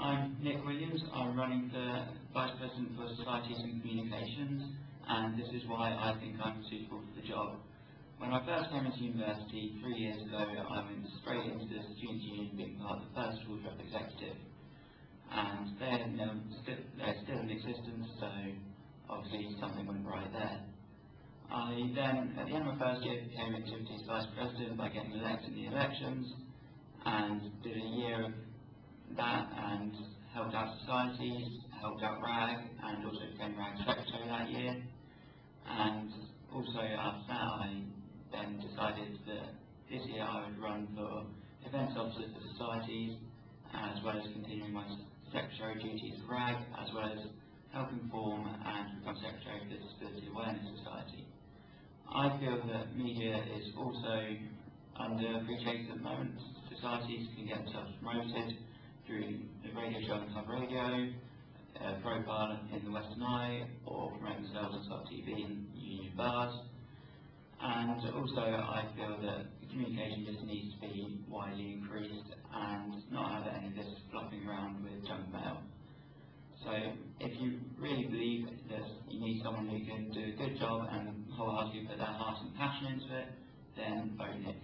I'm Nick Williams. I'm running for Vice President for Societies and Communications, and this is why I think I'm suitable for the job. When I first came into university 3 years ago, I went straight into the Students' Union being part of the first school rep executive, and they're still in existence, so obviously something went right there. I then, at the end of my first year, became Activities Vice President by getting elected in the elections, and did a year of that and helped out societies, helped out RAG, and also became RAG Secretary that year. And also after that, I then decided that this year I would run for Events Officer for societies, as well as continuing my Secretary duties for RAG, as well as helping form and become Secretary for the Disability Awareness Society. I feel that media is also underappreciated at the moment. Societies can get themselves promoted through the radio show on Club Radio, profile in the Western Eye, or promote themselves on Sub TV and union bars. And also I feel that the communication just needs to be widely increased and not have any of this flopping around with junk mail. So if you really believe that you need someone who can do a good job and wholeheartedly put their heart and passion into it, then vote Nick.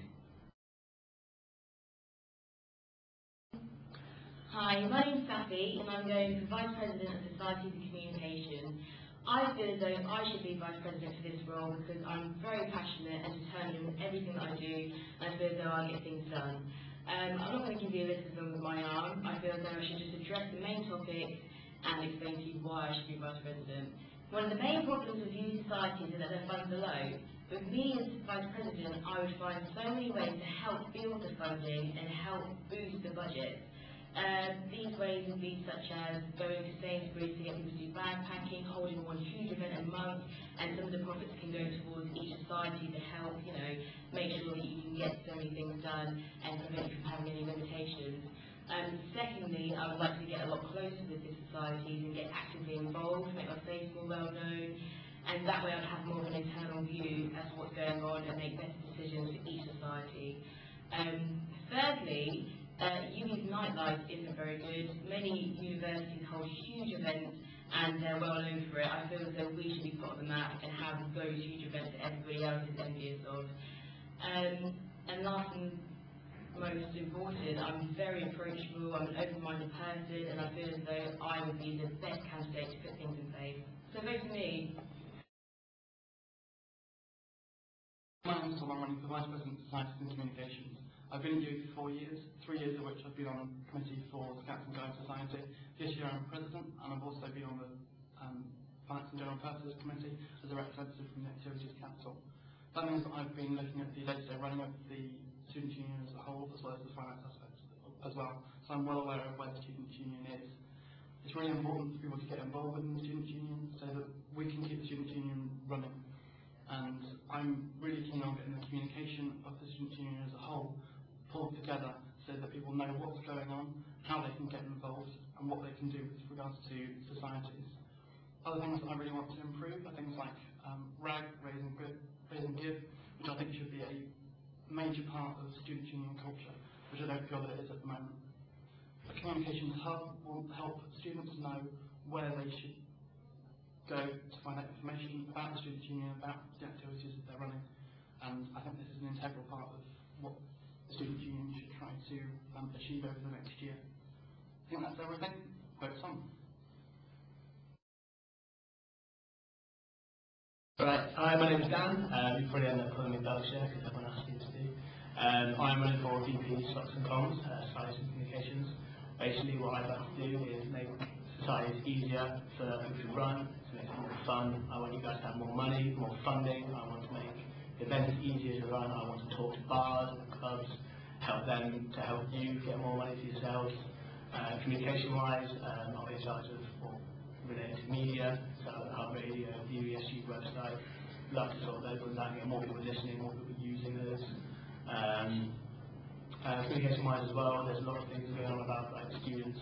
Hi, my name's Safi and I'm going for Vice President of Societies and Communications. I feel as though I should be Vice President for this role because I'm very passionate and determined in everything that I do, and I feel as though I get things done. I'm not going to give you a list of them with my arm. I feel as though I should just address the main topics and explain to you why I should be Vice President. One of the main problems with youth societies is that their funds are low. With me as Vice President, I would find so many ways to help build the funding and help boost the budget. These ways would be such as going to Sainsbury's to get people to do backpacking, holding one huge event a month, and some of the profits can go towards each society to help, make sure that you can get so many things done and prevent you from having any limitations. Secondly, I would like to get a lot closer with the societies and get actively involved, make my face more well known, and that way I'd have more of an internal view as to what's going on and make better decisions for each society. Thirdly, UWESU nightlife isn't very good. Many universities hold huge events and they're well known for it. I feel as though we should be put on the map and have those huge events that everybody else is envious of. And last and most important, I'm very approachable, I'm an open-minded person, and I feel as though I would be the best candidate to put things in place. So vote for me. My name is Tom, I'm running for Vice President of Societies and Communications. I've been in UWESU for 4 years, 3 years of which I've been on the committee for the Scouts and Guides Society. This year I'm President, and I've also been on the Finance and General Purposes Committee as a representative from the Activities Council. That means that I've been looking at the day-to-day running of the Student Union as a whole, as well as the finance aspects as well. So I'm well aware of where the Student Union is. It's really important for people to get involved in the Student Union so that we can keep the Student Union running. And I'm really keen on getting the communication of the Student Union as a whole pulled together so that people know what's going on, how they can get involved, and what they can do with regards to societies. Other things that I really want to improve are things like RAG, Raise and Give, which I think should be a major part of student union culture, which I don't feel that it is at the moment. A communications hub will help students know where they should go to find out information about the student union, about the activities that they're running, and I think this is an integral part of what the student union should try to achieve over the next year. I think that's everything. Vote Tom. Right, hi, my name is Dan. You probably end up calling me Belcher because everyone asks you to do. I'm running for VP Stocks and Comms, Societies and Communications. Basically what I'd like to do is make societies easier for people to run, to make it more fun. I want you guys to have more money, more funding. I want to make events easier to run. I want to talk to bars and clubs, help them to help you get more money for yourselves. Communication-wise, I'll be in charge of related to media, so our radio, the UWESU website. Love to sort of open that and get more people listening, more people using us. Communication-wise as well, there's a lot of things going on about like students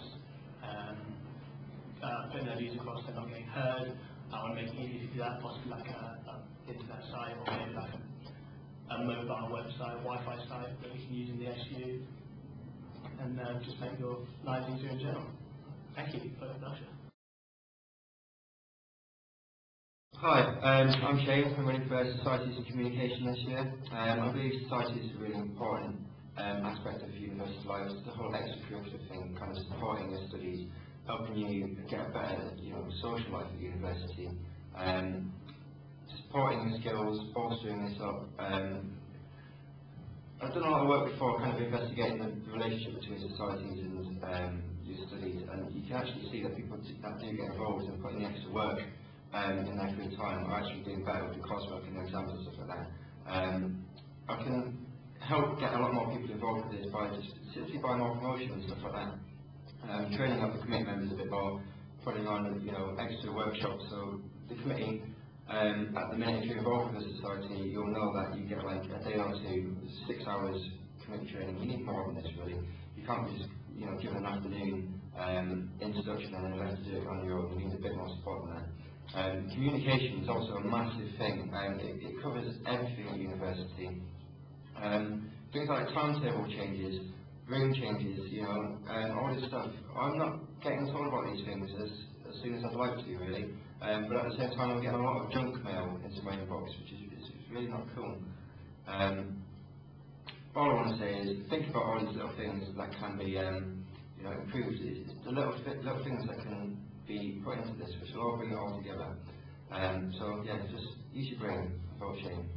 putting their views across, they're not getting heard. I want to make it easy to do that, possibly like an internet site or maybe like a mobile website, Wi-Fi site that we can use in the SU, and just make your lives easier in general. Thank you for the introduction. Hi, I'm Shane. I'm running for Societies and Communication this year. I believe society is a really important aspect of university life. It's the whole extracurricular thing, kind of supporting your studies, helping you get a better, social life at university, supporting your skills, bolstering this up. I've done a lot of work before, kind of investigating the relationship between societies and your studies, and you can actually see that people that do get involved and put in the extra work in their free time are actually doing better with the coursework and the exams and stuff like that. I can help get a lot more people involved with this by just simply by more promotion and stuff like that. Training up the committee members a bit more, putting on extra workshops. So the committee, at the minute, if you're involved with the society, you'll know that you get like a day or two, 6 hours committee training. You need more than this really. You can't be just given an afternoon introduction and then left to do it on your own. You need a bit more support than that. Communication is also a massive thing. It covers everything at university. Things like timetable changes, room changes, all this stuff. I'm not getting told about these things as soon as I'd like to, really. But at the same time, I'm getting a lot of junk mail into my inbox, which is really not cool. All I want to say is think about all these little things that can be improved. It's the little things that can be put into this, which will all bring it all together. So yeah, just use your brain, vote Shane.